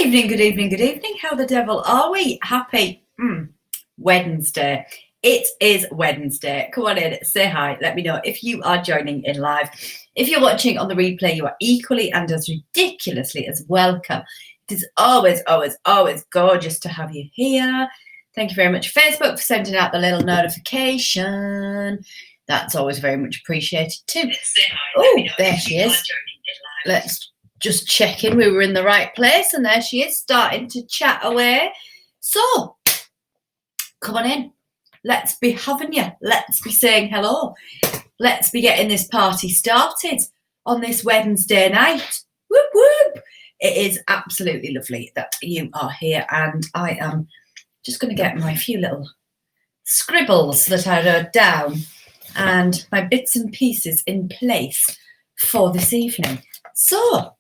evening, good evening, good evening. How the devil are we? Happy Wednesday. It is Wednesday. Come on in, say hi. Let me know if you are joining in live. If you're watching on the replay, you are equally and as ridiculously as welcome. It is always, always, always gorgeous to have you here. Thank you very much, Facebook, for sending out the little notification. That's always very much appreciated too. Oh, there she is. Let's just check in. We were in the right place, and there she is, starting to chat away. So, come on in. Let's be having you. Let's be saying hello. Let's be getting this party started on this Wednesday night. Whoop, whoop. It is absolutely lovely that you are here, and I am just going to get my few little scribbles that I wrote down and my bits and pieces in place for this evening. So,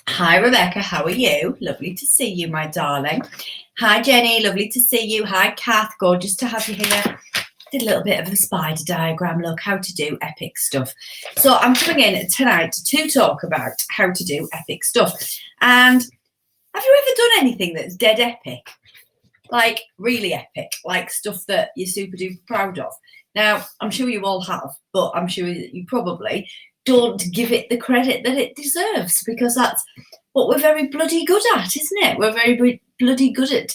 hi Rebecca, how are you? Lovely to see you, my darling. Hi Jenny, lovely to see you. Hi Kath, gorgeous to have you here. Did a little bit of a spider diagram, look, how to do epic stuff. So I'm coming in tonight to talk about how to do epic stuff. And have you ever done anything that's dead epic? Like really epic, like stuff that you're super duper proud of? Now, I'm sure you all have, but I'm sure that you probably don't give it the credit that it deserves, because that's what we're very bloody good at, isn't it? We're very bloody good at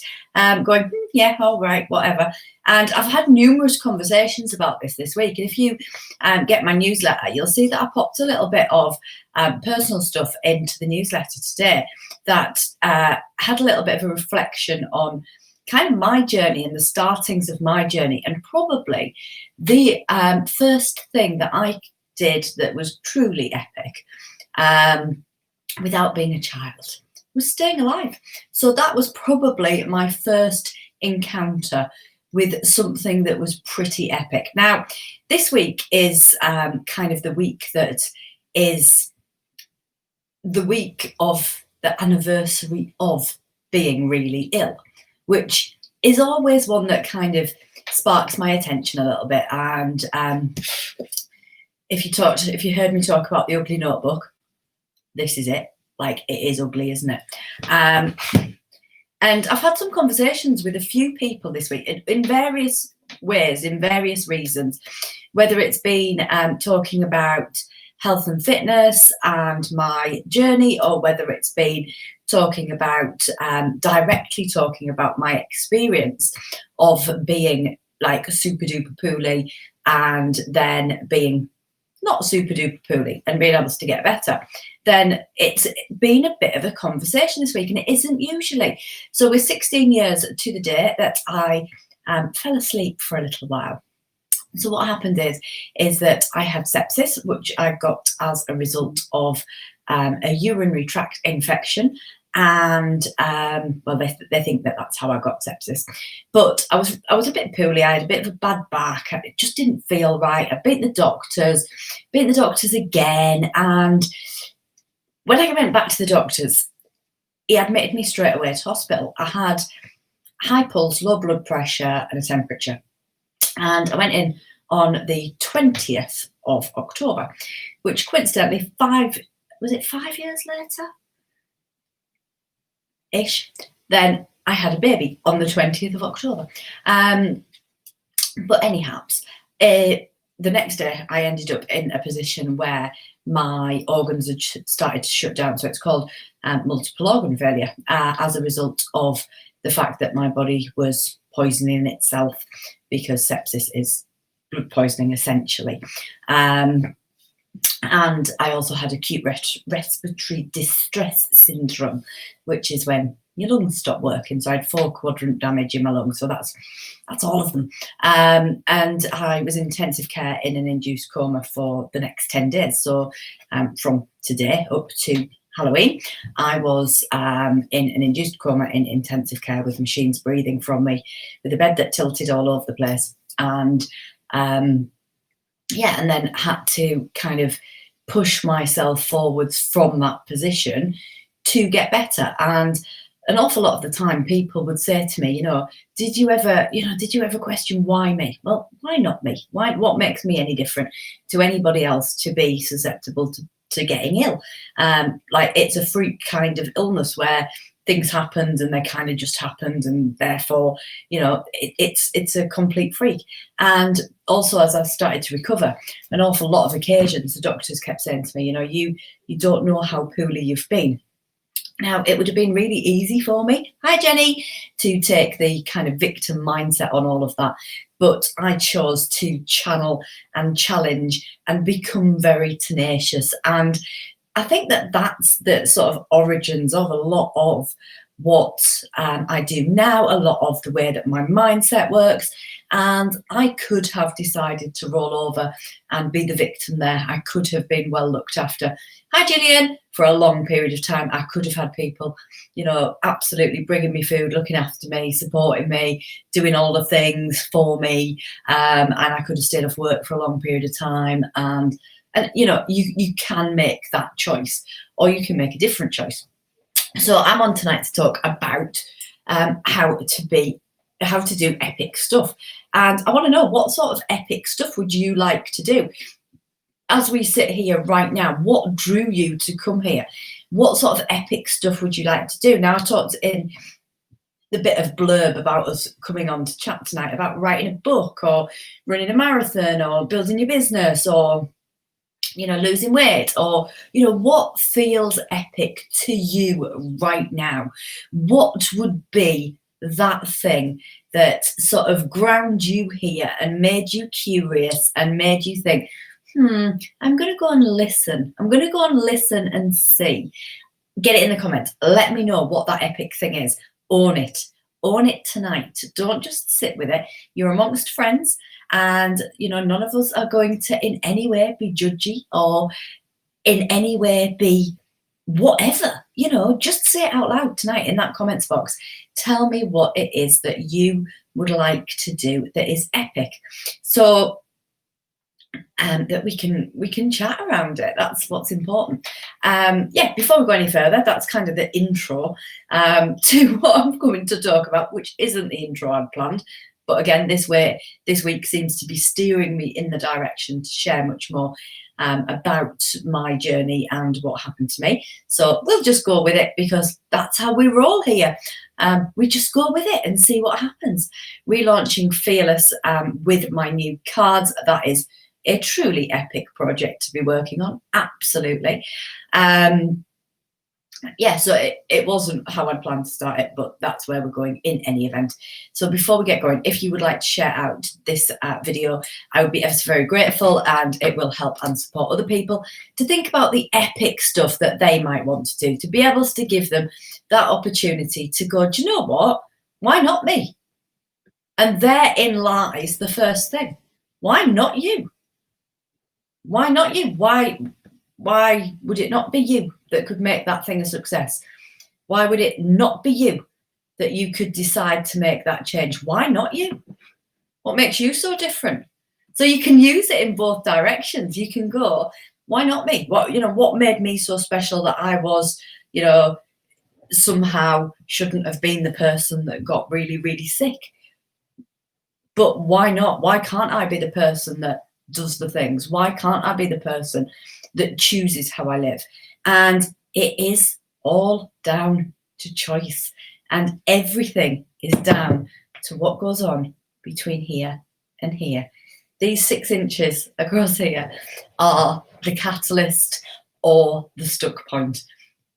going, yeah, all right, whatever. And I've had numerous conversations about this week. And if you get my newsletter, you'll see that I popped a little bit of personal stuff into the newsletter today that had a little bit of a reflection on kind of my journey and the startings of my journey. And probably the first thing that I did that was truly epic without being a child was staying alive. So that was probably my first encounter with something that was pretty epic. Now, this week is kind of the week that is the week of the anniversary of being really ill, which is always one that kind of sparks my attention a little bit. And if you heard me talk about the ugly notebook, this is it. Like, it is ugly, isn't it? And I've had some conversations with a few people this week in various ways, in various reasons, whether it's been talking about health and fitness and my journey, or whether it's been talking about directly talking about my experience of being like super duper poorly and then being not super duper poorly and being able to get better. Then it's been a bit of a conversation this week, and it isn't usually. So we're 16 years to the day that I fell asleep for a little while. So what happened is that I had sepsis, which I got as a result of a urinary tract infection. And well, they think that that's how I got sepsis. But I was a bit poorly. I had a bit of a bad back. It just didn't feel right. I beat the doctors again. And when I went back to the doctors, he admitted me straight away to hospital. I had high pulse, low blood pressure, and a temperature. And I went in on the 20th of October, which coincidentally 5 years later? Ish. Then I had a baby on the 20th of October. But anyhow, the next day I ended up in a position where my organs had started to shut down. So it's called multiple organ failure as a result of the fact that my body was poisoning itself, because sepsis is blood poisoning essentially. And I also had acute respiratory distress syndrome, which is when your lungs stop working. So I had 4 quadrant damage in my lungs. So that's all of them. And I was in intensive care in an induced coma for the next 10 days. So from today up to Halloween, I was in an induced coma in intensive care with machines breathing from me, with a bed that tilted all over the place. And and then had to kind of push myself forwards from that position to get better. And an awful lot of the time people would say to me, did you ever question why me? Well, why not me? What makes me any different to anybody else to be susceptible to getting ill. Like it's a freak kind of illness where things happened and they kind of just happened, and therefore, you know, it's a complete freak. And also, as I've started to recover, an awful lot of occasions, the doctors kept saying to me, you know, you don't know how poorly you've been. Now, it would have been really easy for me, hi Jenny, to take the kind of victim mindset on all of that. But I chose to channel and challenge and become very tenacious. And I think that that's the sort of origins of a lot of what I do now, a lot of the way that my mindset works. And I could have decided to roll over and be the victim there. I could have been well looked after. Hi, Gillian. For a long period of time, I could have had people, you know, absolutely bringing me food, looking after me, supporting me, doing all the things for me. And I could have stayed off work for a long period of time. And you know, you can make that choice, or you can make a different choice. So I'm on tonight to talk about how to do epic stuff. And I want to know, what sort of epic stuff would you like to do? As we sit here right now, what drew you to come here? What sort of epic stuff would you like to do? Now, I talked in the bit of blurb about us coming on to chat tonight about writing a book, or running a marathon, or building your business, or, you know, losing weight, or, you know, what feels epic to you right now? What would be that thing that sort of ground you here and made you curious and made you think, I'm going to go and listen. I'm going to go and listen and see. Get it in the comments. Let me know what that epic thing is. Own it. Own it tonight. Don't just sit with it. You're amongst friends, and, you know, none of us are going to in any way be judgy or in any way be whatever. You know, just say it out loud tonight in that comments box. Tell me what it is that you would like to do that is epic, so that we can chat around it. That's what's important. Yeah, before we go any further, that's kind of the intro to what I'm going to talk about, which isn't the intro I'd planned. But again, this week seems to be steering me in the direction to share much more about my journey and what happened to me. So we'll just go with it, because that's how we roll here. We just go with it and see what happens. Relaunching Fearless with my new cards. That is a truly epic project to be working on. Absolutely. Yeah, so it wasn't how I planned to start it, but that's where we're going in any event. So before we get going, if you would like to share out this video, I would be ever so very grateful, and it will help and support other people to think about the epic stuff that they might want to do, to be able to give them that opportunity to go, do you know what? Why not me? And therein lies the first thing. Why not you? Why not you? Why would it not be you that could make that thing a success? Why would it not be you that you could decide to make that change? Why not you? What makes you so different? So you can use it in both directions. You can go, why not me? What made me so special that I was, you know, somehow shouldn't have been the person that got really, really sick? But why not? Why can't I be the person that does the things? Why can't I be the person that chooses how I live? And it is all down to choice, and everything is down to what goes on between here and here. These 6 inches across here are the catalyst or the stuck point.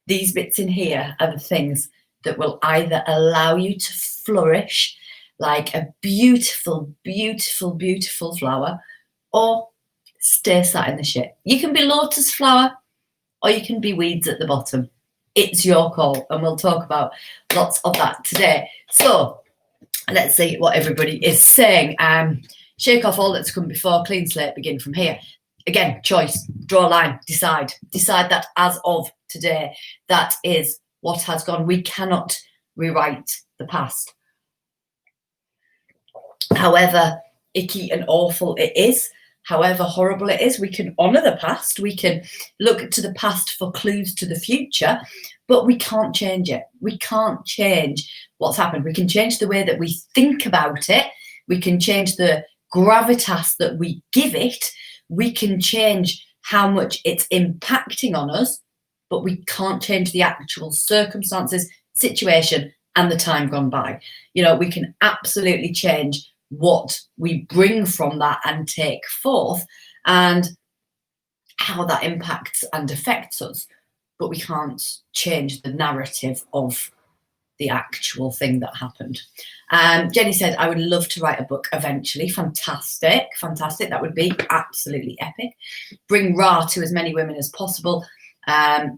These bits in here are the things that will either allow you to flourish like a beautiful, beautiful, beautiful flower, or stay sat in the shit. You can be lotus flower, or you can be weeds at the bottom. It's your call, and we'll talk about lots of that today. So let's see what everybody is saying. Shake off all that's come before, clean slate, begin from here. Again, choice, draw a line, decide that as of today, that is what has gone. We cannot rewrite the past. However icky and awful it is, however horrible it is, we can honour the past. We can look to the past for clues to the future, but we can't change it. We can't change what's happened. We can change the way that we think about it. We can change the gravitas that we give it. We can change how much it's impacting on us, but we can't change the actual circumstances, situation, and the time gone by. You know, we can absolutely change what we bring from that and take forth and how that impacts and affects us, but we can't change the narrative of the actual thing that happened. Jenny said, I would love to write a book eventually. Fantastic, fantastic. That would be absolutely epic. Bring Ra to as many women as possible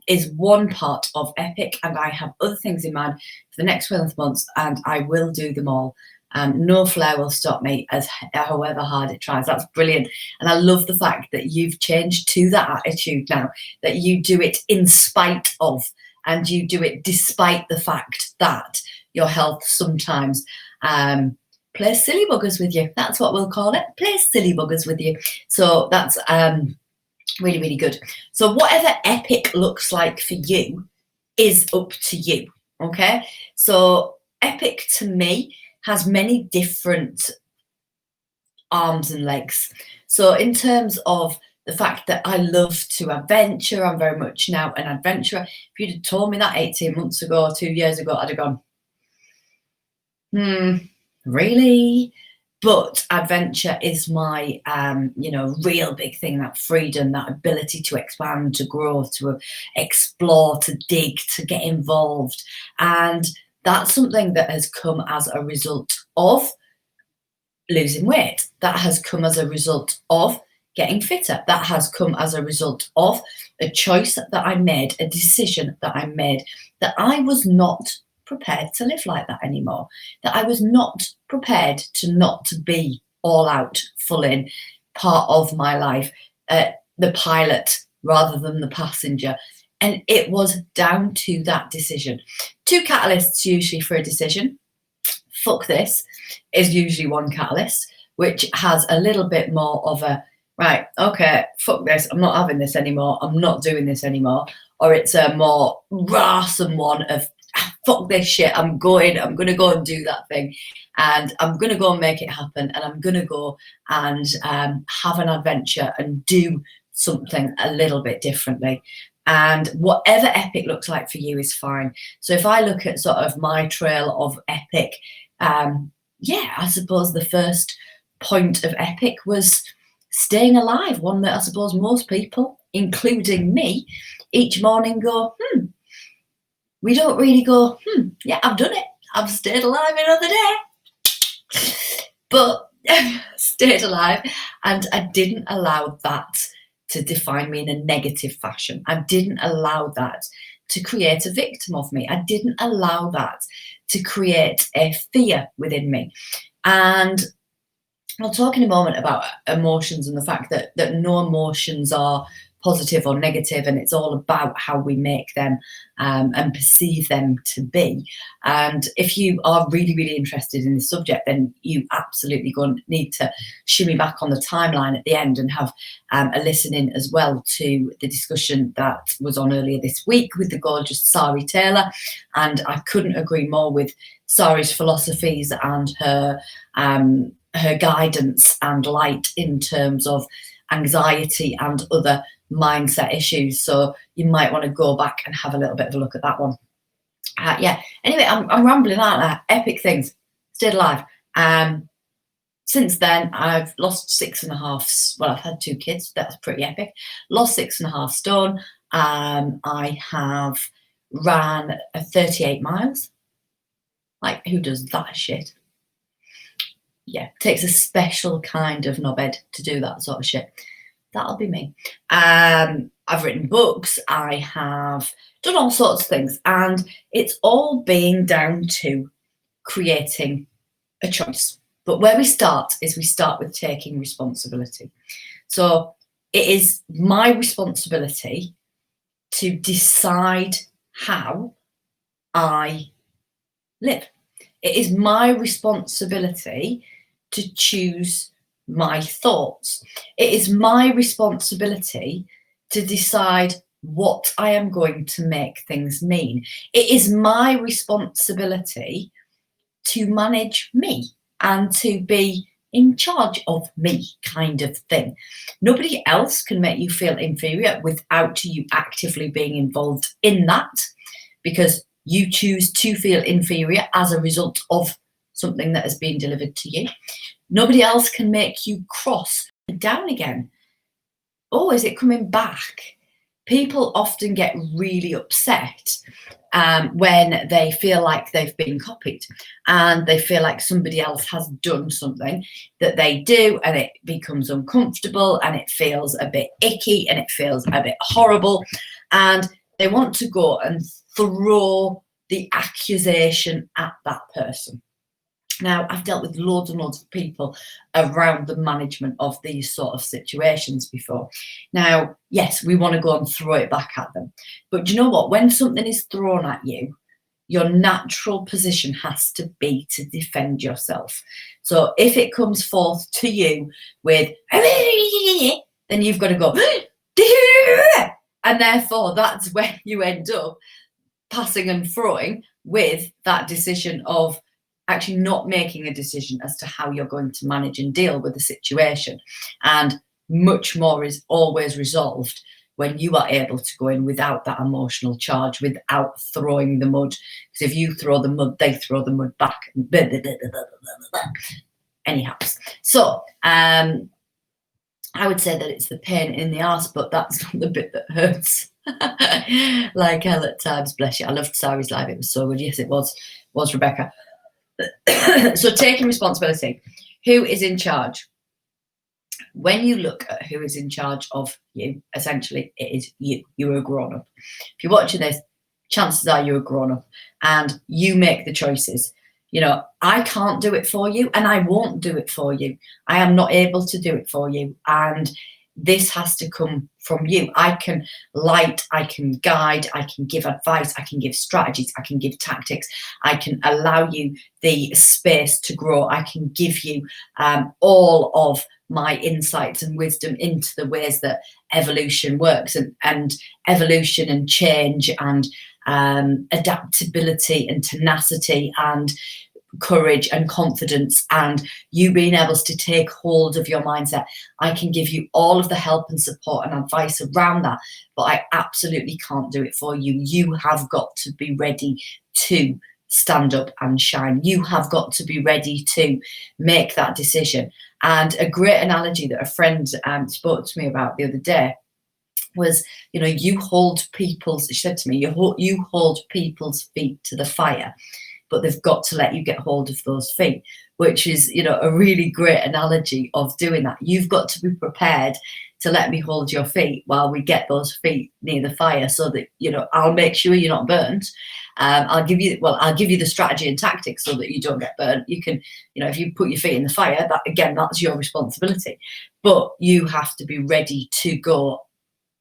is one part of epic, and I have other things in mind for the next 12 months, and I will do them all. No flare will stop me, as however hard it tries. That's brilliant. And I love the fact that you've changed to that attitude now, that you do it in spite of, and you do it despite the fact that your health sometimes plays silly buggers with you. That's what we'll call it, plays silly buggers with you. So that's really, really good. So whatever epic looks like for you is up to you, okay? So epic to me has many different arms and legs. So in terms of the fact that I love to adventure, I'm very much now an adventurer. If you'd have told me that 18 months ago, 2 years ago, I'd have gone, really? But adventure is my, real big thing, that freedom, that ability to expand, to grow, to explore, to dig, to get involved. And that's something that has come as a result of losing weight. That has come as a result of getting fitter. That has come as a result of a choice that I made, a decision that I made, that I was not prepared to live like that anymore, that I was not prepared to not be all out, full in, part of my life, the pilot rather than the passenger. And it was down to that decision. 2 catalysts usually for a decision. Fuck this is usually one catalyst, which has a little bit more of a, right, okay, fuck this, I'm not having this anymore, I'm not doing this anymore. Or it's a more rarsome one of, fuck this shit, I'm going to go and do that thing, and I'm going to go and make it happen, and I'm going to go and have an adventure and do something a little bit differently. And whatever epic looks like for you is fine. So if I look at sort of my trail of epic, I suppose the first point of epic was staying alive, one that I suppose most people, including me, each morning go, we don't really go, yeah, I've done it, I've stayed alive another day, but stayed alive. And I didn't allow that to define me in a negative fashion. I didn't allow that to create a victim of me. I didn't allow that to create a fear within me. And I'll talk in a moment about emotions and the fact that no emotions are positive or negative, and it's all about how we make them and perceive them to be. And if you are really, really interested in this subject, then you absolutely going to need to shimmy back on the timeline at the end and have a listen in as well to the discussion that was on earlier this week with the gorgeous Sari Taylor. And I couldn't agree more with Sari's philosophies and her guidance and light in terms of anxiety and other mindset issues. So you might want to go back and have a little bit of a look at that one. Anyway, I'm rambling, aren't I? Epic things. Stayed alive. Since then, I've lost 6.5. Well, I've had 2 kids. That's pretty epic. Lost 6.5 stone. I have ran 38 miles. Like, who does that shit? Yeah, takes a special kind of knobhead to do that sort of shit. That'll be me. I've written books. I have done all sorts of things. And it's all being down to creating a choice. But where we start is we start with taking responsibility. So it is my responsibility to decide how I live. It is my responsibility to choose my thoughts. It is my responsibility to decide what I am going to make things mean. It is my responsibility to manage me and to be in charge of me kind of thing. Nobody else can make you feel inferior without you actively being involved in that, because you choose to feel inferior as a result of something that has been delivered to you. Nobody else can make you cross down again. Oh, is it coming back? People often get really upset when they feel like they've been copied and they feel like somebody else has done something that they do, and it becomes uncomfortable and it feels a bit icky and it feels a bit horrible, and they want to go and throw the accusation at that person. Now, I've dealt with loads and loads of people around the management of these sort of situations before. Now, yes, we want to go and throw it back at them. But do you know what? When something is thrown at you, your natural position has to be to defend yourself. So if it comes forth to you with, then you've got to go, and therefore that's when you end up passing and throwing with that decision of actually not making a decision as to how you're going to manage and deal with the situation. And much more is always resolved when you are able to go in without that emotional charge, without throwing the mud. Because if you throw the mud, they throw the mud back. Anyhow, so I would say that it's the pain in the arse, but that's not the bit that hurts. Like hell at times, bless you. I loved Sari's live, it was so good. Yes, it was Rebecca. So taking responsibility. Who is in charge? When you look at who is in charge of you, essentially it is you. You're a grown-up. If you're watching this, chances are you're a grown-up and you make the choices. You know, I can't do it for you and I won't do it for you. I am not able to do it for you. And this has to come from you. I can light, I can guide, I can give advice, I can give strategies, I can give tactics, I can allow you the space to grow, I can give you all of my insights and wisdom into the ways that evolution works, and evolution and change and adaptability and tenacity and courage and confidence, and you being able to take hold of your mindset. I can give you all of the help and support and advice around that, but I absolutely can't do it for you. You have got to be ready to stand up and shine. You have got to be ready to make that decision. And a great analogy that a friend spoke to me about the other day was, you know, you hold people's, she said to me, you hold people's feet to the fire, but they've got to let you get hold of those feet, which is, you know, a really great analogy of doing that. You've got to be prepared to let me hold your feet while we get those feet near the fire, so that, you know, I'll make sure you're not burnt. I'll give you the strategy and tactics so that you don't get burnt. You can, you know, if you put your feet in the fire, that again, that's your responsibility. But you have to be ready to go,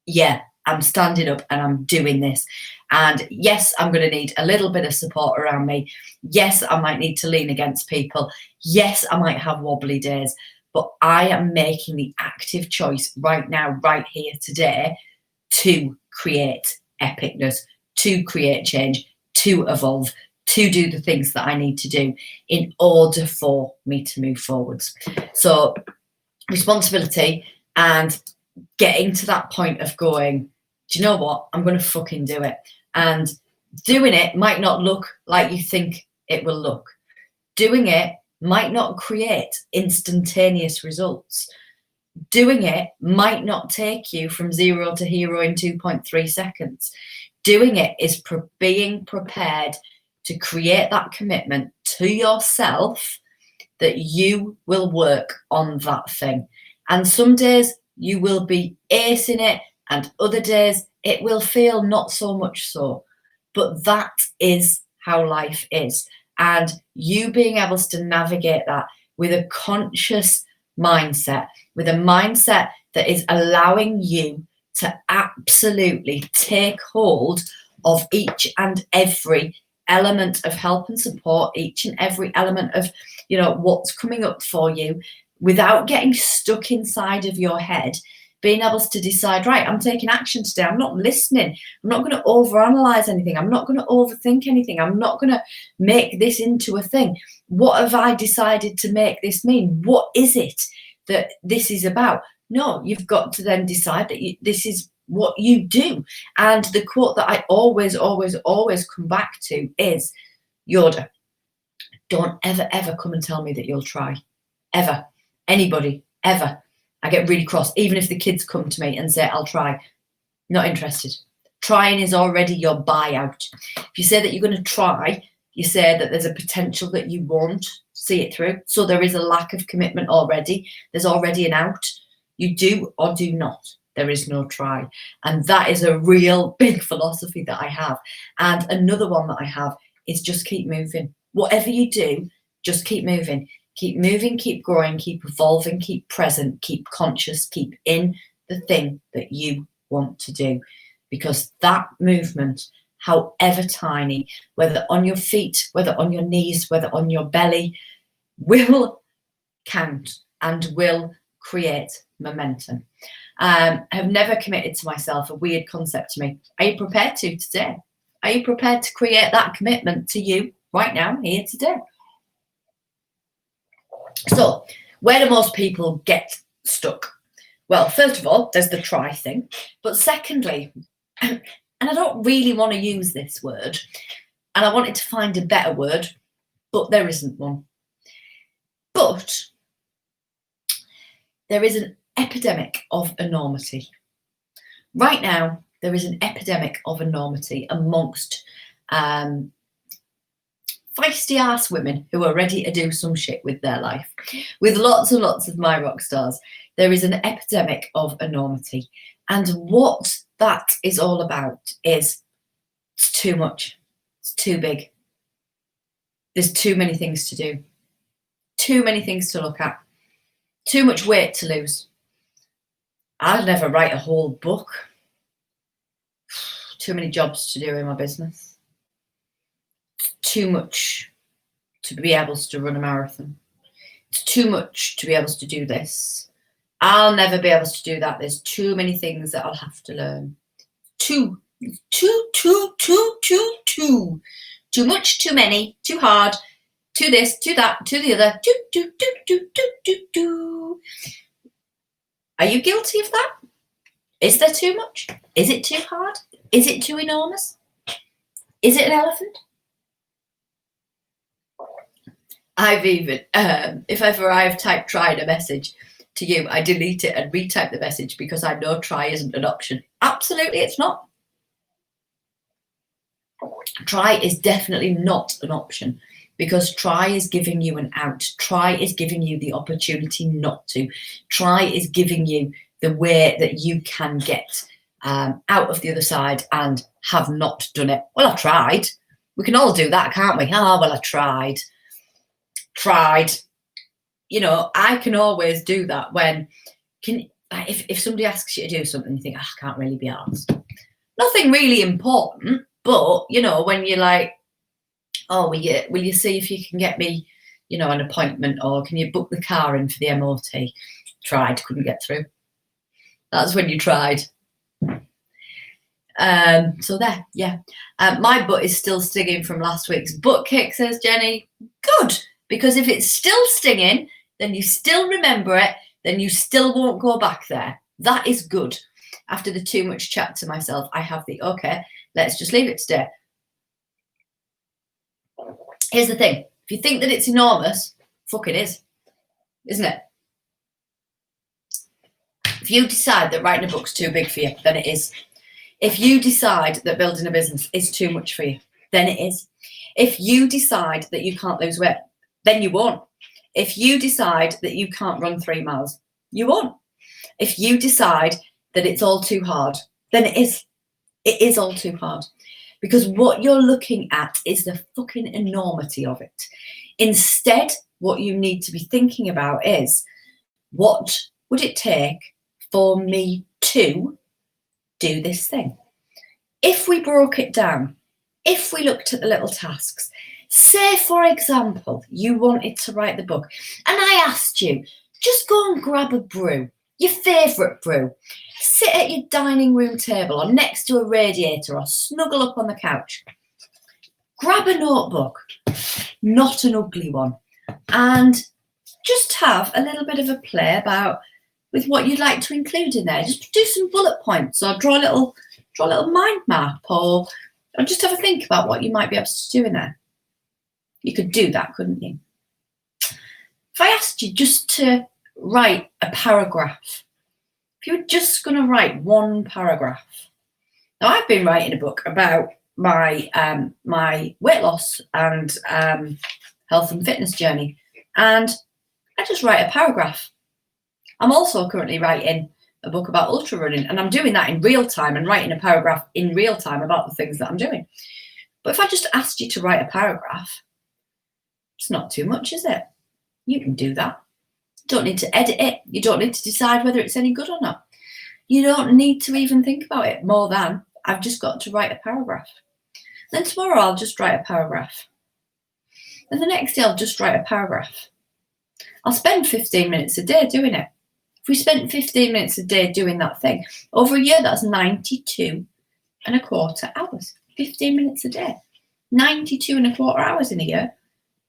yeah, I'm standing up and I'm doing this. And yes, I'm going to need a little bit of support around me. Yes, I might need to lean against people. Yes, I might have wobbly days, but I am making the active choice right now, right here today, to create epicness, to create change, to evolve, to do the things that I need to do in order for me to move forwards. So responsibility and getting to that point of going, do you know what? I'm going to fucking do it. And doing it might not look like you think it will look. Doing it might not create instantaneous results. Doing it might not take you from 0 to hero in 2.3 seconds. Doing it is being prepared to create that commitment to yourself that you will work on that thing. And some days you will be acing it, and other days it will feel not so much so. But that is how life is. And you being able to navigate that with a conscious mindset, with a mindset that is allowing you to absolutely take hold of each and every element of help and support, each and every element of, you know, what's coming up for you, without getting stuck inside of your head. being able to decide, right, I'm taking action today. I'm not listening. I'm not going to overanalyze anything. I'm not going to overthink anything. I'm not going to make this into a thing. What have I decided to make this mean? What is it that this is about? No, you've got to then decide that this is what you do. And the quote that I always come back to is, Yoda, don't ever, ever come and tell me that you'll try. Ever. Anybody. Ever. I get really cross. Even if the kids come to me and say, I'll try. Not interested. Trying is already your buyout. If you say that you're going to try, you say that there's a potential that you won't see it through. So there is a lack of commitment already. There's already an out. You do or do not. There is no try. And that is a real big philosophy that I have. And another one that I have is just keep moving. Whatever you do, just keep moving. Keep moving, keep growing, keep evolving, keep present, keep conscious, keep in the thing that you want to do. Because that movement, however tiny, whether on your feet, whether on your knees, whether on your belly, will count and will create momentum. I have never committed to myself, a weird concept to me. Are you prepared to today? Are you prepared to create that commitment to you right now, here today? So, where do most people get stuck? Well, first of all, there's the try thing. But secondly, and I don't really want to use this word, and I wanted to find a better word, but there isn't one. But there is an epidemic of enormity. Right now, there is an epidemic of enormity amongst feisty ass women who are ready to do some shit with their life. With lots and lots of my rock stars, there is an epidemic of enormity. And what that is all about is it's too much. It's too big. There's too many things to do. Too many things to look at. Too much weight to lose. I'd never write a whole book. Too many jobs to do in my business. Too much to be able to run a marathon. It's too much to be able to do this. I'll never be able to do that. There's too many things that I'll have to learn. Too much, too many, too hard, to this, to that, to the other. Are you guilty of that? Is there too much? Is it too hard? Is it too enormous? Is it an elephant? I've even, if ever I've tried a message to you, I delete it and retype the message because I know try isn't an option. Absolutely, it's not. Try is definitely not an option because try is giving you an out. Try is giving you the opportunity not to. Try is giving you the way that you can get out of the other side and have not done it. Well, I tried. We can all do that, can't we? Oh, well, I tried. You know, I can always do that when if somebody asks you to do something, you think, I can't really be asked. Nothing really important, but you know, when you're like, oh, will you see if you can get me, you know, an appointment, or can you book the car in for the MOT? Tried, couldn't get through. That's when you tried. So there, yeah. My butt is still stinging from last week's butt kick, says Jenny. Good. Because if it's still stinging, then you still remember it, then you still won't go back there. That is good. After the too much chat to myself, I have the, okay, let's just leave it today. Here's the thing. If you think that it's enormous, fuck it is. Isn't it? If you decide that writing a book's too big for you, then it is. If you decide that building a business is too much for you, then it is. If you decide that you can't lose weight, then you won't. If you decide that you can't run 3 miles, you won't. If you decide that it's all too hard, then it is. It is all too hard. Because what you're looking at is the fucking enormity of it. Instead, what you need to be thinking about is, what would it take for me to do this thing? If we broke it down, if we looked at the little tasks, say, for example, you wanted to write the book and I asked you, just go and grab a brew your favourite brew. Sit at your dining room table or next to a radiator or snuggle up on the couch. Grab a notebook, not an ugly one, and just have a little bit of a play about with what you'd like to include in there. Just do some bullet points or draw a little mind map or just have a think about what you might be able to do in there. You could do that, couldn't you? If I asked you just to write a paragraph, if you were just going to write one paragraph. Now, I've been writing a book about my my weight loss and health and fitness journey, and I just write a paragraph. I'm also currently writing a book about ultra running, and I'm doing that in real time and writing a paragraph in real time about the things that I'm doing. But if I just asked you to write a paragraph, it's not too much, is it? You can do that. You don't need to edit it. You don't need to decide whether it's any good or not. You don't need to even think about it more than I've just got to write a paragraph. Then tomorrow I'll just write a paragraph. And the next day I'll just write a paragraph. I'll spend 15 minutes a day doing it. If we spent 15 minutes a day doing that thing, over a year, that's 92 and a quarter hours. 15 minutes a day. 92 and a quarter hours in a year.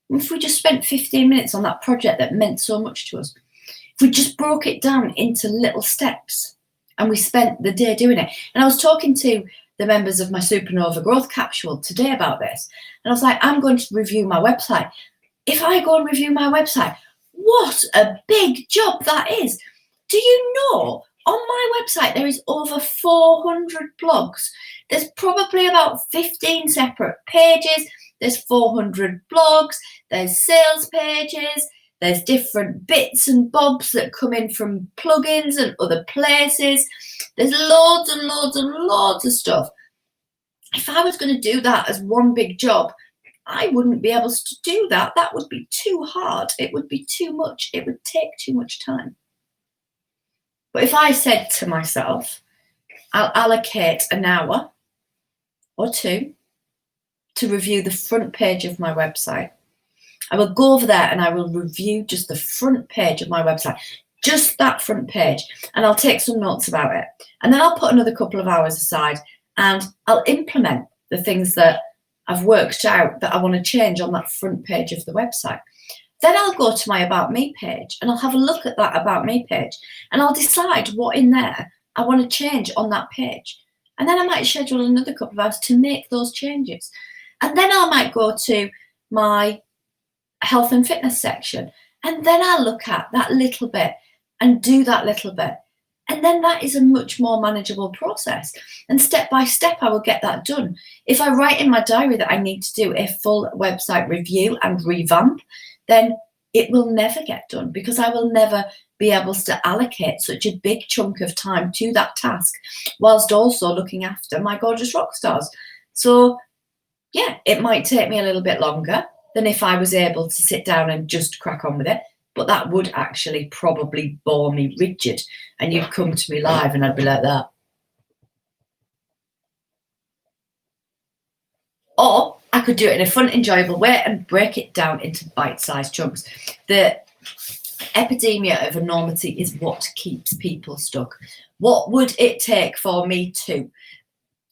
If we just spent 15 minutes on that project that meant so much to us, if we just broke it down into little steps and we spent the day doing it. And I was talking to the members of my Supernova Growth Capsule today about this. And I was like, I'm going to review my website. If I go and review my website, what a big job that is. Do you know, on my website, there is over 400 blogs. There's probably about 15 separate pages. There's 400 blogs. There's sales pages. There's different bits and bobs that come in from plugins and other places. There's loads and loads and loads of stuff. If I was going to do that as one big job, I wouldn't be able to do that. That would be too hard. It would be too much. It would take too much time. But if I said to myself, I'll allocate an hour or two to review the front page of my website, I will go over there and I will review just the front page of my website, just that front page, and I'll take some notes about it. And then I'll put another couple of hours aside and I'll implement the things that I've worked out that I want to change on that front page of the website. Then I'll go to my About Me page and I'll have a look at that About Me page and I'll decide what in there I want to change on that page. And then I might schedule another couple of hours to make those changes. And then I might go to my health and fitness section and then I'll look at that little bit and do that little bit. And then that is a much more manageable process. And step by step, I will get that done. If I write in my diary that I need to do a full website review and revamp, then it will never get done because I will never be able to allocate such a big chunk of time to that task whilst also looking after my gorgeous rock stars. So yeah, it might take me a little bit longer than if I was able to sit down and just crack on with it. But that would actually probably bore me rigid. And you'd come to me live and I'd be like that. Or I could do it in a fun, enjoyable way and break it down into bite-sized chunks. The epidemia of enormity is what keeps people stuck. What would it take for me to?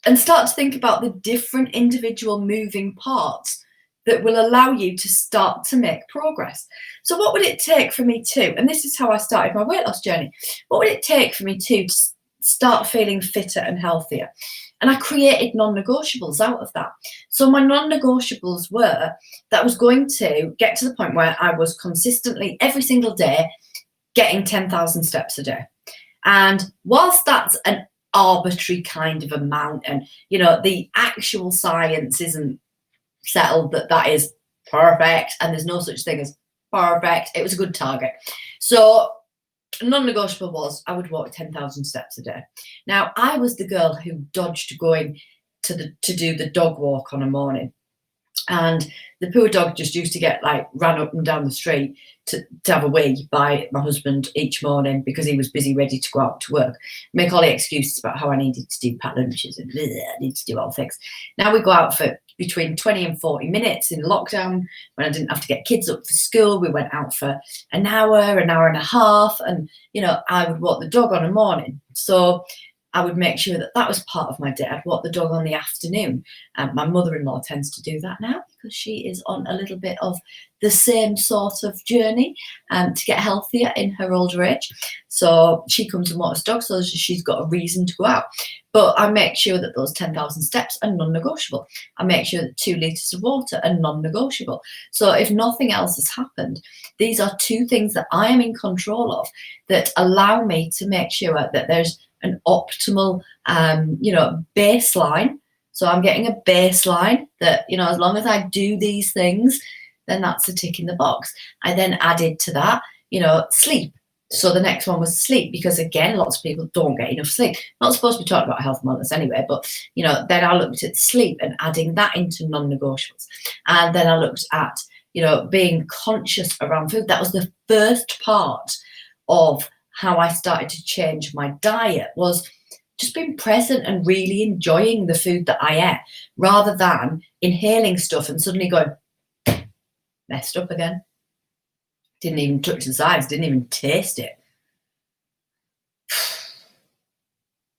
And start to think about the different individual moving parts that will allow you to start to make progress. So what would it take for me to, and this is how I started my weight loss journey, what would it take for me to start feeling fitter and healthier? And I created non-negotiables out of that. So my non-negotiables were that I was going to get to the point where I was consistently every single day getting 10,000 steps a day. And whilst that's an arbitrary kind of amount and, you know, the actual science isn't settled that that is perfect and there's no such thing as perfect, it was a good target. So non-negotiable was I would walk 10,000 steps a day. Now I was the girl who dodged going to do the dog walk on a morning, and the poor dog just used to get like ran up and down the street to have a wee by my husband each morning because he was busy ready to go out to work, make all the excuses about how I needed to do packed lunches and I need to do all things. Now we go out for between 20 and 40 minutes in lockdown when I didn't have to get kids up for school. We went out for an hour and a half, and I would walk the dog on a morning. So I would make sure that that was part of my day. I'd walk the dog on the afternoon. My mother-in-law tends to do that now because she is on a little bit of the same sort of journey to get healthier in her older age. So she comes and walks the dog, so she's got a reason to go out. But I make sure that those 10,000 steps are non-negotiable. I make sure that 2 litres of water are non-negotiable. So if nothing else has happened, these are 2 things that I am in control of that allow me to make sure that there's an optimal, baseline. So I'm getting a baseline that, as long as I do these things, then that's a tick in the box. I then added to that, sleep. So the next one was sleep, because again, lots of people don't get enough sleep. Not supposed to be talking about health and wellness anyway, but then I looked at sleep and adding that into non-negotiables. And then I looked at, being conscious around food. That was the first part of how I started to change my diet, was just being present and really enjoying the food that I ate, rather than inhaling stuff and suddenly going, messed up again. Didn't even touch the sides, didn't even taste it.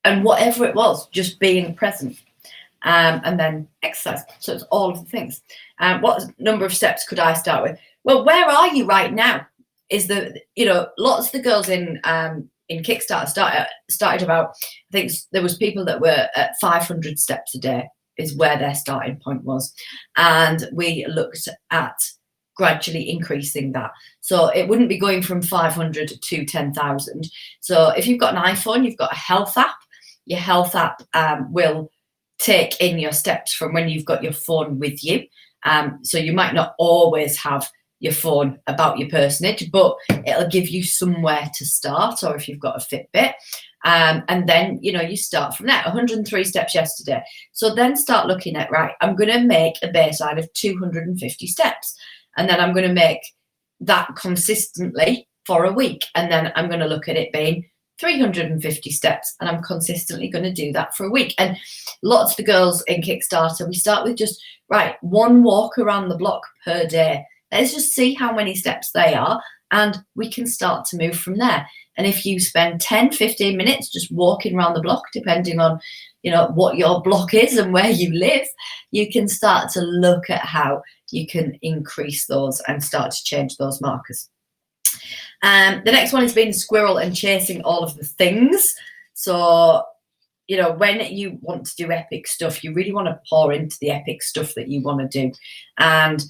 And whatever it was, just being present. And then exercise. So it's all of the things. What number of steps could I start with? Well, where are you right now? Is lots of the girls in Kickstarter started about, I think there was people that were at 500 steps a day is where their starting point was. And we looked at gradually increasing that. So it wouldn't be going from 500 to 10,000. So if you've got an iPhone, you've got a health app. Your health app will take in your steps from when you've got your phone with you. So you might not always have your phone about your personage, but it'll give you somewhere to start, or if you've got a Fitbit. And then, you start from there. 103 steps yesterday. So then start looking at, right, I'm going to make a baseline of 250 steps. And then I'm going to make that consistently for a week. And then I'm going to look at it being 350 steps. And I'm consistently going to do that for a week. And lots of the girls in Kickstarter, we start with just, right, 1 walk around the block per day. Let's just see how many steps they are, and we can start to move from there. And if you spend 10, 15 minutes just walking around the block, depending on, what your block is and where you live, you can start to look at how you can increase those and start to change those markers. The next one is being a squirrel and chasing all of the things. So, when you want to do epic stuff, you really want to pour into the epic stuff that you want to do. And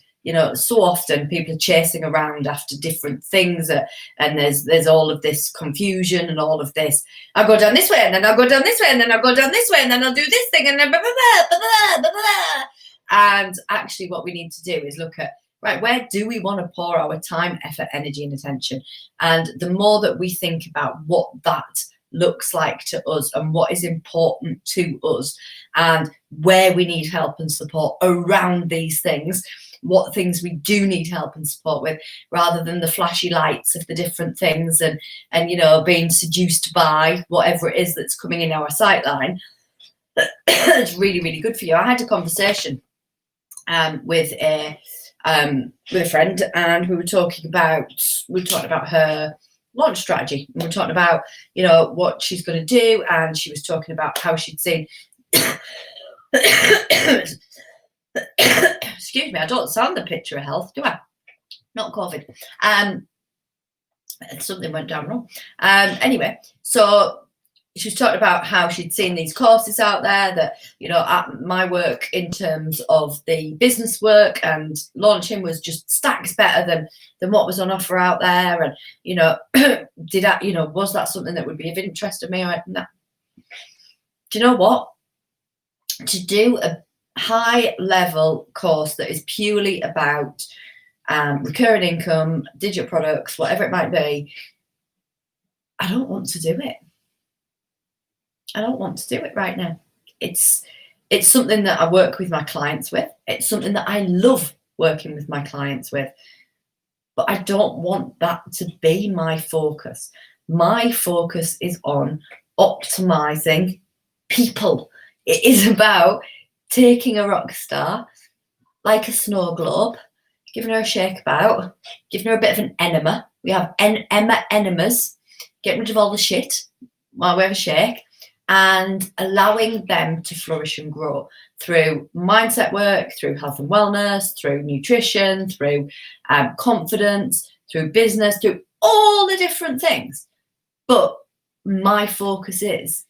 so often people are chasing around after different things, and there's all of this confusion and all of this. I'll go down this way, and then I'll go down this way, and then I'll go down this way, and then I'll do this thing, and then blah, blah, blah, blah, blah, blah. And actually what we need to do is look at, right, where do we want to pour our time, effort, energy, and attention? And the more that we think about what that looks like to us and what is important to us and where we need help and support around these things, what things we do need help and support with, rather than the flashy lights of the different things and being seduced by whatever it is that's coming in our sightline. It's really, really good for you. I had a conversation with a friend, and we were talking about her launch strategy. We were talking about what she's going to do, and she was talking about how she'd seen excuse me, I don't sound the picture of health, do I? Not COVID. Something went down wrong. Anyway, so she was talking about how she'd seen these courses out there that, at my work in terms of the business work and launching was just stacks better than what was on offer out there. And, did I, was that something that would be of interest to me? I went, no. Do you know what? To do a high level course that is purely about recurring income, digital products, whatever it might be, I don't want to do it. I don't want to do it right now. It's something that I work with my clients with. It's something that I love working with my clients with. But I don't want that to be my focus. My focus is on optimizing people. It is about taking a rock star like a snow globe, giving her a shake about, giving her a bit of an enema. We have enemas, getting rid of all the shit while we have a shake, and allowing them to flourish and grow through mindset work, through health and wellness, through nutrition, through confidence, through business, through all the different things. But my focus is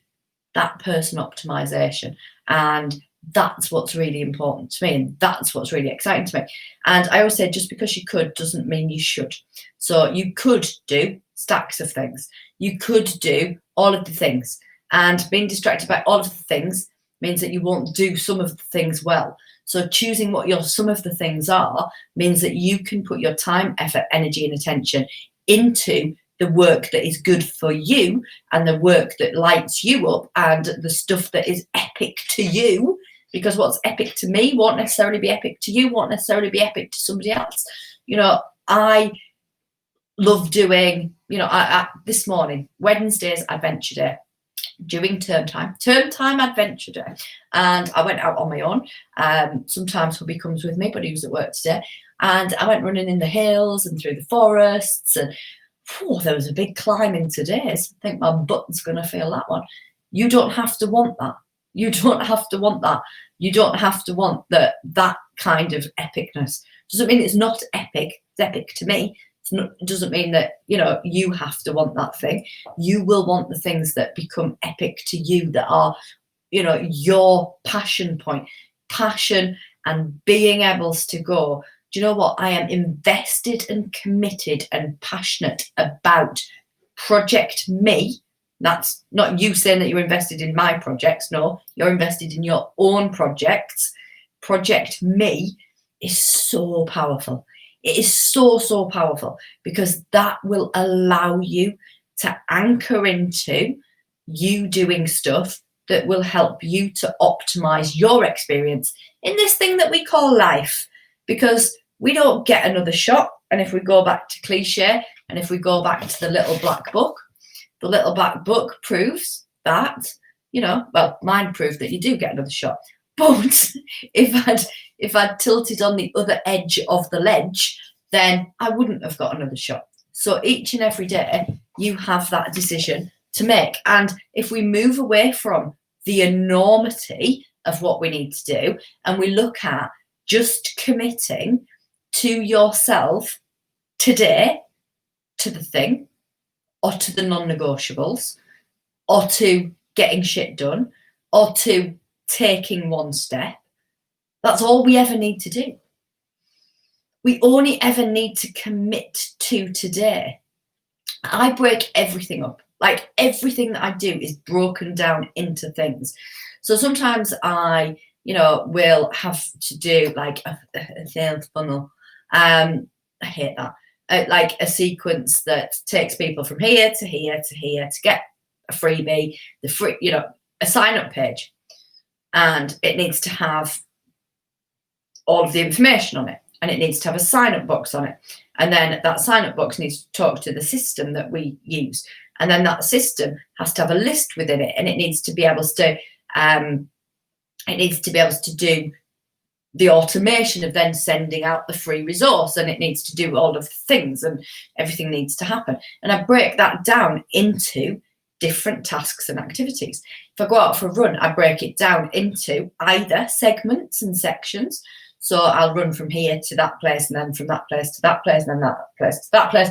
that person optimization, and that's what's really important to me, and that's what's really exciting to me. And I always say, just because you could doesn't mean you should. So you could do stacks of things, you could do all of the things, and being distracted by all of the things means that you won't do some of the things well. So choosing what your some of the things are means that you can put your time, effort, energy, and attention into the work that is good for you, and the work that lights you up, and the stuff that is epic to you. Because what's epic to me won't necessarily be epic to you, won't necessarily be epic to somebody else. You know, I love doing, you know, I this morning, Wednesday's Adventure Day, during term time Adventure Day, and I went out on my own. Sometimes hubby comes with me, but he was at work today, and I went running in the hills and through the forests, and there was a big climbing today. So I think my butt's going to feel that one. You don't have to want that. You don't have to want that. You don't have to want that kind of epicness. Doesn't mean it's not epic. It's epic to me. It doesn't mean that, you know, you have to want that thing. You will want the things that become epic to you, that are, you know, your passion point. Passion and being able to go, do you know what? I am invested and committed and passionate about Project Me. That's not you saying that you're invested in my projects. No, you're invested in your own projects. Project Me is so powerful. It is so, so powerful, because that will allow you to anchor into you doing stuff that will help you to optimize your experience in this thing that we call life. Because we don't get another shot. And if we go back to cliche, and if we go back to the little black book, the little black book proves that, you know, well, mine proved that you do get another shot. But if I'd tilted on the other edge of the ledge, then I wouldn't have got another shot. So each and every day, you have that decision to make. And if we move away from the enormity of what we need to do, and we look at just committing to yourself today, to the thing, or to the non-negotiables, or to getting shit done, or to taking one step, that's all we ever need to do. We only ever need to commit to today. I break everything up. Like, everything that I do is broken down into things. So sometimes I, you know, will have to do like a sales funnel. I hate that. Like a sequence that takes people from here to here to here to get a freebie, you know, a sign-up page, and it needs to have all of the information on it, and it needs to have a sign-up box on it, and then that sign-up box needs to talk to the system that we use, and then that system has to have a list within it, and it needs to be able to do the automation of then sending out the free resource, and it needs to do all of the things, and everything needs to happen. And I break that down into different tasks and activities. If I go out for a run, I break it down into either segments and sections. So I'll run from here to that place, and then from that place to that place, and then that place to that place,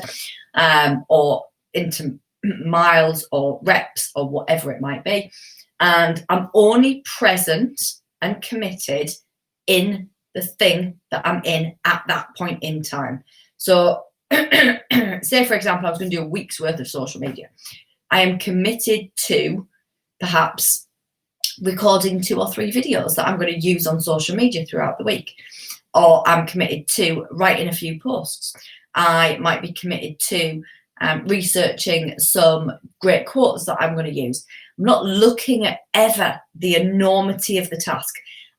or into miles or reps or whatever it might be. And I'm only present and committed in the thing that I'm in at that point in time. So say, for example, I was going to do a week's worth of social media. I am committed to perhaps recording 2 or 3 videos that I'm going to use on social media throughout the week. Or I'm committed to writing a few posts. I might be committed to researching some great quotes that I'm going to use. I'm not looking at ever the enormity of the task.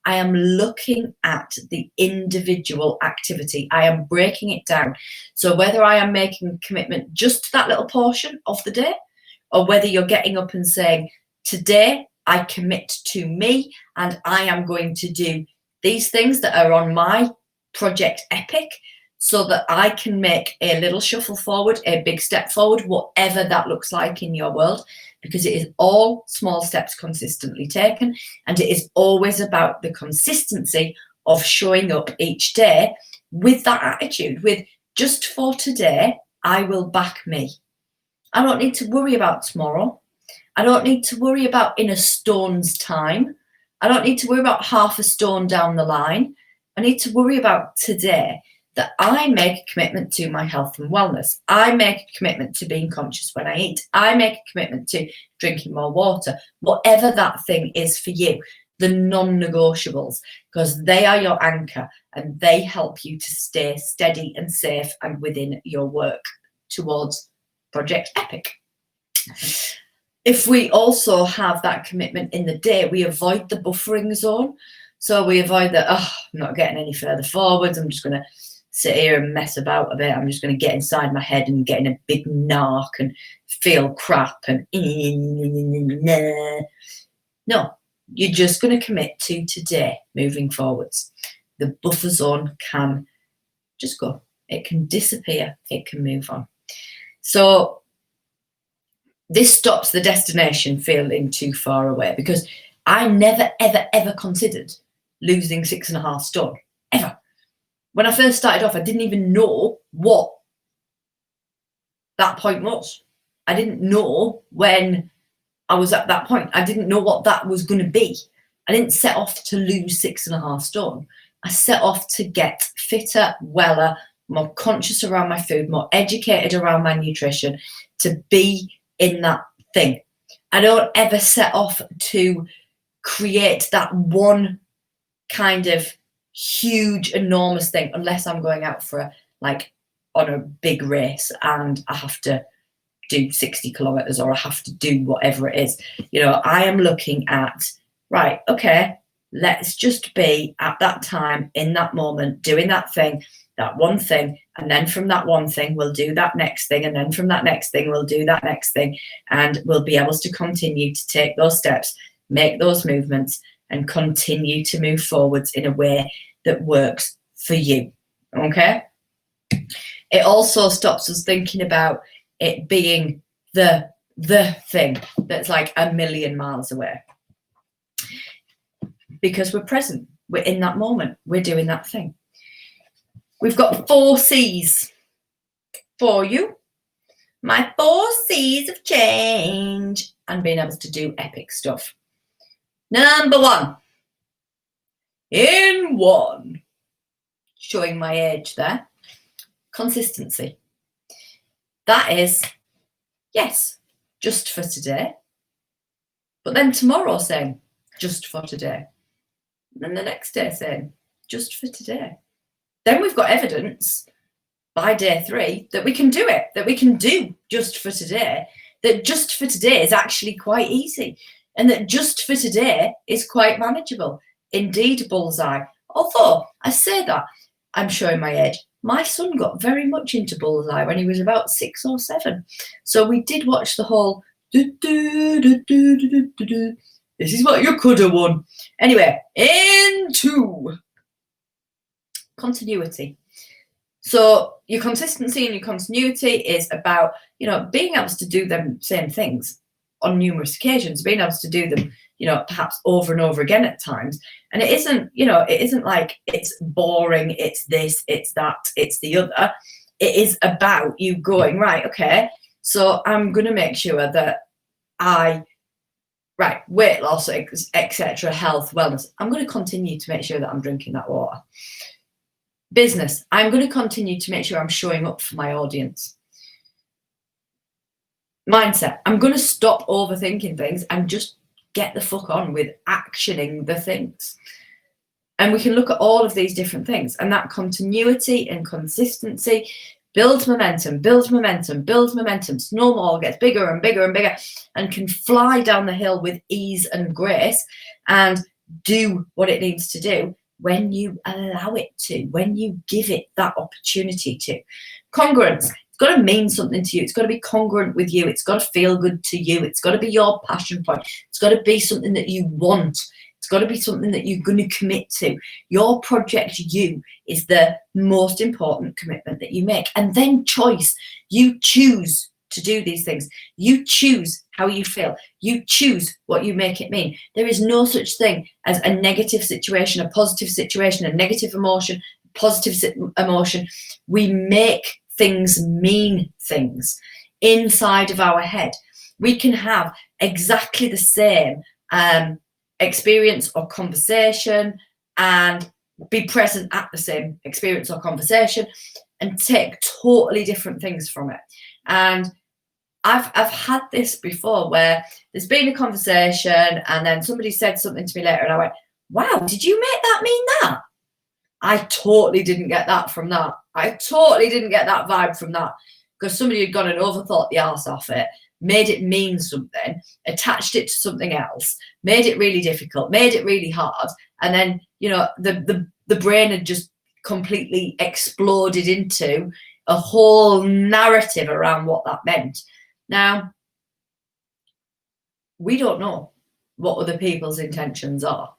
I am looking at the individual activity. I am breaking it down. So whether I am making a commitment just to that little portion of the day, or whether you're getting up and saying, today I commit to me, and I am going to do these things that are on my project epic, so that I can make a little shuffle forward, a big step forward, whatever that looks like in your world, because it is all small steps consistently taken. And it is always about the consistency of showing up each day with that attitude, with just for today, I will back me. I don't need to worry about tomorrow. I don't need to worry about in a stone's time. I don't need to worry about half a stone down the line. I need to worry about today, that I make a commitment to my health and wellness. I make a commitment to being conscious when I eat. I make a commitment to drinking more water, whatever that thing is for you, the non-negotiables, because they are your anchor and they help you to stay steady and safe and within your work towards Project Epic. If we also have that commitment in the day, we avoid the buffering zone. So we avoid that, I'm not getting any further forwards. I'm just going to sit here and mess about a bit. I'm just going to get inside my head and get in a big narc and feel crap and no, you're just going to commit to today moving forwards. The buffer zone can just go. It can disappear. It can move on. So this stops the destination feeling too far away, because I never, ever, ever considered losing 6.5 stone, ever. When I first started off, I didn't even know what that point was. I didn't know when I was at that point. I didn't know what that was going to be. I didn't set off to lose 6.5 stone. I set off to get fitter, weller, more conscious around my food, more educated around my nutrition, to be in that thing. I don't ever set off to create that one kind of huge, enormous thing, unless I'm going out for on a big race and I have to do 60 kilometers or I have to do whatever it is. I am looking at, right, okay, let's just be at that time in that moment doing that thing, that one thing, and then from that one thing we'll do that next thing, and then from that next thing we'll do that next thing, and we'll be able to continue to take those steps, make those movements, and continue to move forwards in a way that works for you. Okay? It also stops us thinking about it being the thing that's like a million miles away, because we're present, we're in that moment, we're doing that thing. We've got 4 C's for you. My 4 C's of change and being able to do epic stuff. Number 1. In 1. Showing my age there. Consistency. That is, yes, just for today. But then tomorrow saying, just for today. And then the next day saying, just for today. Then we've got evidence by day 3 that we can do it, that we can do just for today, that just for today is actually quite easy, and that just for today is quite manageable. Indeed, bullseye. Although I say that, I'm showing my age. My son got very much into bullseye when he was about 6 or 7. So we did watch the whole this is what you could have won. Anyway, into continuity. So your consistency and your continuity is about, being able to do them same things on numerous occasions, being able to do them, perhaps over and over again at times. And it isn't like it's boring, it's this, it's that, it's the other. It is about you going, right, okay, so I'm going to make sure that weight loss, etc., health, wellness, I'm going to continue to make sure that I'm drinking that water. Business, I'm going to continue to make sure I'm showing up for my audience. Mindset, I'm going to stop overthinking things and just get the fuck on with actioning the things. And we can look at all of these different things, and that continuity and consistency builds momentum, builds momentum, builds momentum. Snowball gets bigger and bigger and bigger and can fly down the hill with ease and grace and do what it needs to do when you allow it to, when you give it that opportunity to. Congruence. It's got to mean something to you. It's got to be congruent with you. It's got to feel good to you. It's got to be your passion point. It's got to be something that you want. It's got to be something that you're going to commit to. Your project you is the most important commitment that you make. And then choice. You choose to do these things. You choose how you feel. You choose what you make it mean. There is no such thing as a negative situation, a positive situation, a negative emotion, positive emotion. We make things mean things inside of our head. We can have exactly the same experience or conversation and be present at the same experience or conversation and take totally different things from it. And I've had this before where there's been a conversation and then somebody said something to me later and I went, wow, did you make that mean that? I totally didn't get that from that. I totally didn't get that vibe from that, because somebody had gone and overthought the arse off it, made it mean something, attached it to something else, made it really difficult, made it really hard. And then, you know, the brain had just completely exploded into a whole narrative around what that meant. Now, we don't know what other people's intentions are.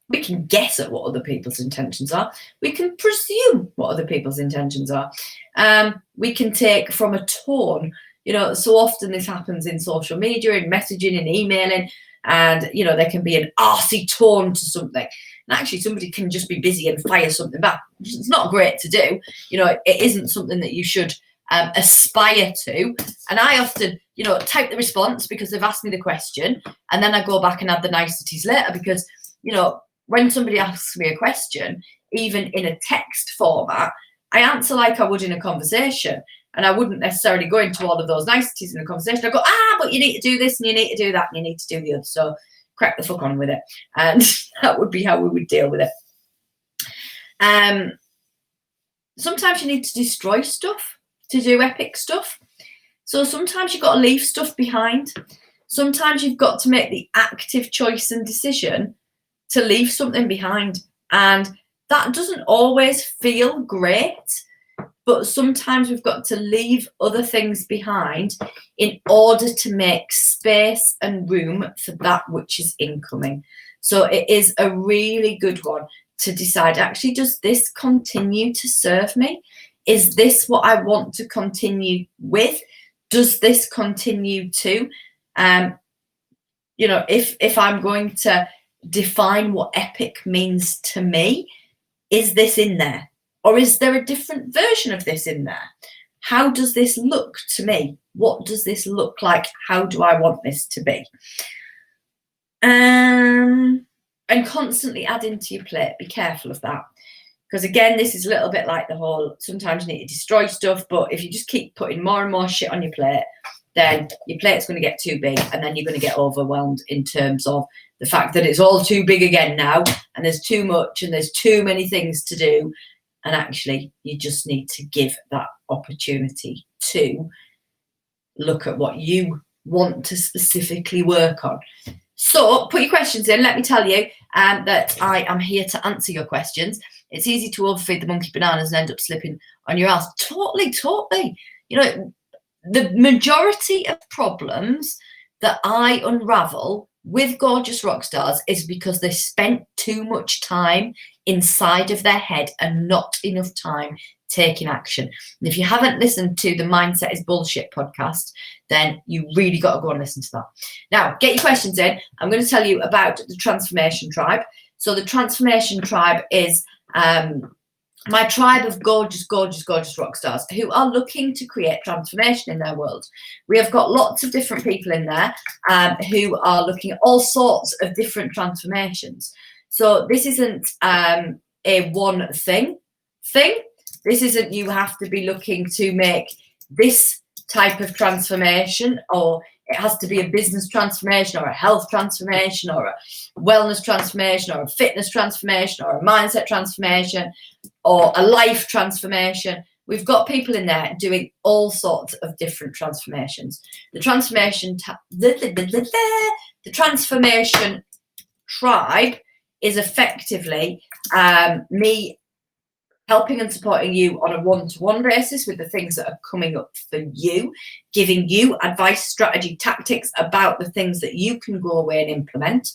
We can guess at what other people's intentions are. We can presume what other people's intentions are. We can take from a tone. You know, so often this happens in social media, in messaging, and emailing, and, you know, there can be an arsey tone to something. And actually somebody can just be busy and fire something back. It's not great to do. You know, it isn't something that you should aspire to. And I often, you know, type the response because they've asked me the question, and then I go back and add the niceties later, because, you know, when somebody asks me a question, even in a text format, I answer like I would in a conversation. And I wouldn't necessarily go into all of those niceties in the conversation. I go, but you need to do this and you need to do that and you need to do the other. So crack the fuck on with it. And that would be how we would deal with it. Sometimes you need to destroy stuff to do epic stuff. So sometimes you've got to leave stuff behind. Sometimes you've got to make the active choice and decision to leave something behind. And that doesn't always feel great, but sometimes we've got to leave other things behind in order to make space and room for that which is incoming. So it is a really good one to decide, actually, does this continue to serve me? Is this what I want to continue with? Does this continue to, you know, if I'm going to define what epic means to me, is this in there? Or is there a different version of this in there? How does this look to me? What does this look like? How do I want this to be? And constantly add into your plate. Be careful of that. Because again, this is a little bit like the whole, sometimes you need to destroy stuff, but if you just keep putting more and more shit on your plate, then your plate's going to get too big, and then you're going to get overwhelmed in terms of the fact that it's all too big again now, and there's too much and there's too many things to do. And actually, you just need to give that opportunity to look at what you want to specifically work on. So put your questions in. Let me tell you that I am here to answer your questions. It's easy to overfeed the monkey bananas and end up slipping on your ass. Totally. You know, the majority of problems that I unravel with gorgeous rock stars is because they spent too much time inside of their head and not enough time taking action. And if you haven't listened to the Mindset is Bullshit podcast, then you really got to go and listen to that. Now, get your questions in. I'm going to tell you about the Transformation Tribe. So the Transformation Tribe is my tribe of gorgeous rock stars who are looking to create transformation in their world. We have got lots of different people in there who are looking at all sorts of different transformations. So this isn't a one thing. This isn't you have to be looking to make this type of transformation, or it has to be a business transformation or a health transformation or a wellness transformation or a fitness transformation or a mindset transformation or a life transformation. We've got people in there doing all sorts of different transformations. The Transformation Tribe is effectively me helping and supporting you on a one-to-one basis with the things that are coming up for you, giving you advice, strategy, tactics about the things that you can go away and implement,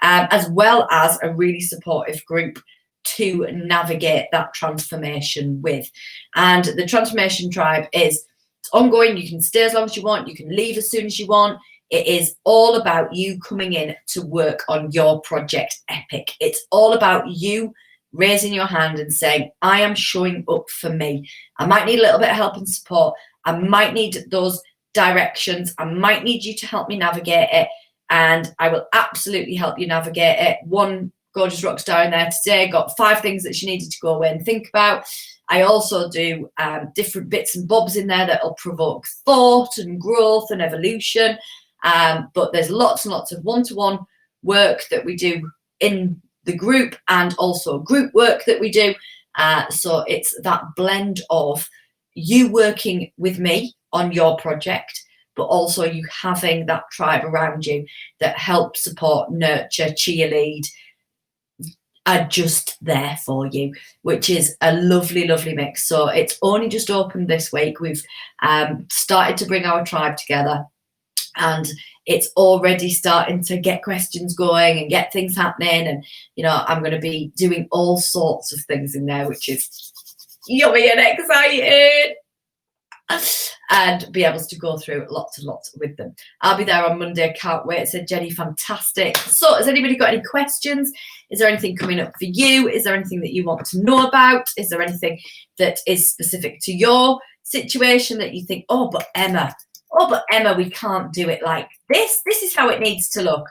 as well as a really supportive group to navigate that transformation with. And the transformation tribe is ongoing. You can stay as long as you want. You can leave as soon as you want. It is all about you coming in to work on your project epic. It's all about you raising your hand and saying, I am showing up for me. I might need a little bit of help and support. I might need those directions. I might need you to help me navigate it. And I will absolutely help you navigate it. One gorgeous rockstar in there today got 5 things that she needed to go away and think about. I also do different bits and bobs in there that will provoke thought and growth and evolution. But there's lots and lots of one-to-one work that we do in the group, and also group work that we do. So it's that blend of you working with me on your project, but also you having that tribe around you that help support, nurture, cheerlead, are just there for you, which is a lovely, lovely mix. So it's only just opened this week. We've started to bring our tribe together, and it's already starting to get questions going and get things happening. And, you know, I'm going to be doing all sorts of things in there, which is yummy and exciting. And be able to go through lots and lots with them. I'll be there on Monday. Can't wait. Said Jenny, fantastic. So has anybody got any questions? Is there anything coming up for you? Is there anything that you want to know about? Is there anything that is specific to your situation that you think, oh, but Emma, we can't do it like this. This is how it needs to look.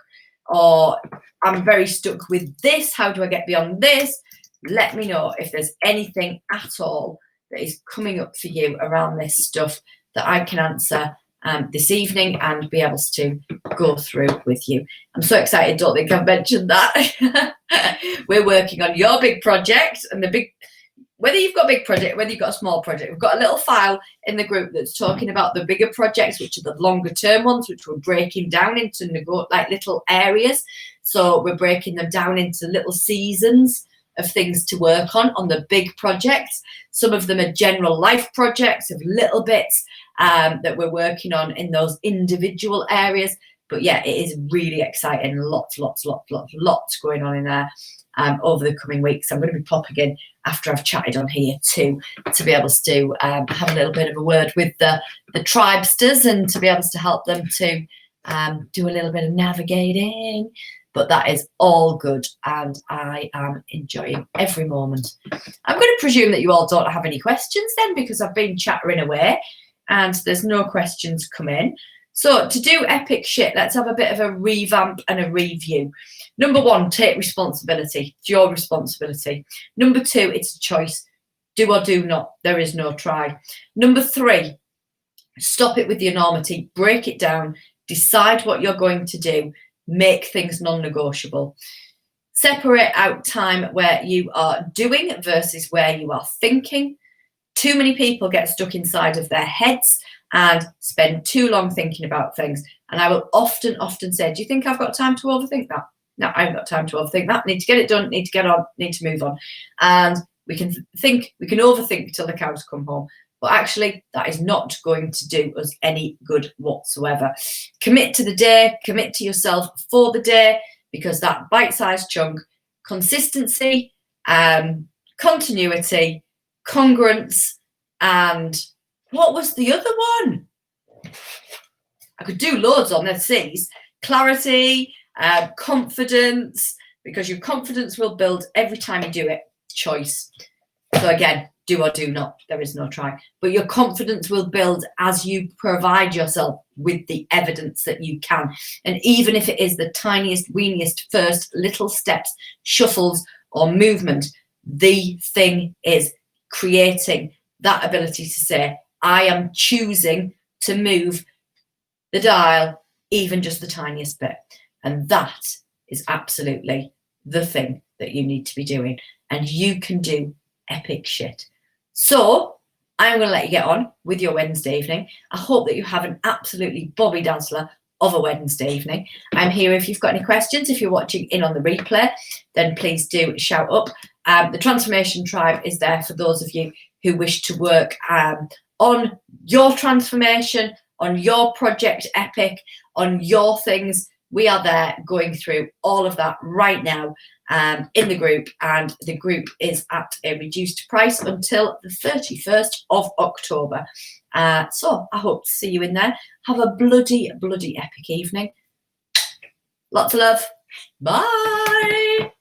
Or I'm very stuck with this. How do I get beyond this? Let me know if there's anything at all that is coming up for you around this stuff that I can answer this evening and be able to go through with you. I'm so excited. Don't think I've mentioned that. We're working on your big project, and whether you've got a big project, whether you've got a small project, we've got a little file in the group that's talking about the bigger projects, which are the longer term ones, which we're breaking down into like little areas. So we're breaking them down into little seasons of things to work on the big projects. Some of them are general life projects of little bits that we're working on in those individual areas. But yeah, it is really exciting. Lots going on in there over the coming weeks. I'm going to be popping in after I've chatted on here too, to be able to have a little bit of a word with the tribesters and to be able to help them to do a little bit of navigating. But that is all good, and I am enjoying every moment. I'm going to presume that you all don't have any questions then, because I've been chattering away and there's no questions come in. So to do epic shit, let's have a bit of a revamp and a review. Number 1, take responsibility. It's your responsibility. Number 2, it's a choice. Do or do not. There is no try. Number 3, stop it with the enormity. Break it down. Decide what you're going to do. Make things non-negotiable. Separate out time where you are doing versus where you are thinking. Too many people get stuck inside of their heads and spend too long thinking about things. And I will often say, do you think I've got time to overthink that? No, I haven't got time to overthink that. Need to get it done, need to get on, need to move on. And we can overthink till the cows come home. But actually, that is not going to do us any good whatsoever. Commit to the day, commit to yourself for the day, because that bite-sized chunk, consistency, continuity, congruence, and what was the other one? I could do loads on the C's. Clarity, confidence, because your confidence will build every time you do it. Choice. So again, do or do not. There is no try. But your confidence will build as you provide yourself with the evidence that you can. And even if it is the tiniest, weeniest first little steps, shuffles or movement, the thing is creating that ability to say, I am choosing to move the dial even just the tiniest bit. And that is absolutely the thing that you need to be doing. And you can do epic shit. So I'm going to let you get on with your Wednesday evening. I hope that you have an absolutely Bobby Dazzler of a Wednesday evening. I'm here if you've got any questions. If you're watching in on the replay, then please do shout up. The Transformation Tribe is there for those of you who wish to work on your transformation, on your project epic, on your things. We are there going through all of that right now in the group, and the group is at a reduced price until the 31st of October. So I hope to see you in there. Have a bloody epic evening. Lots of love. Bye.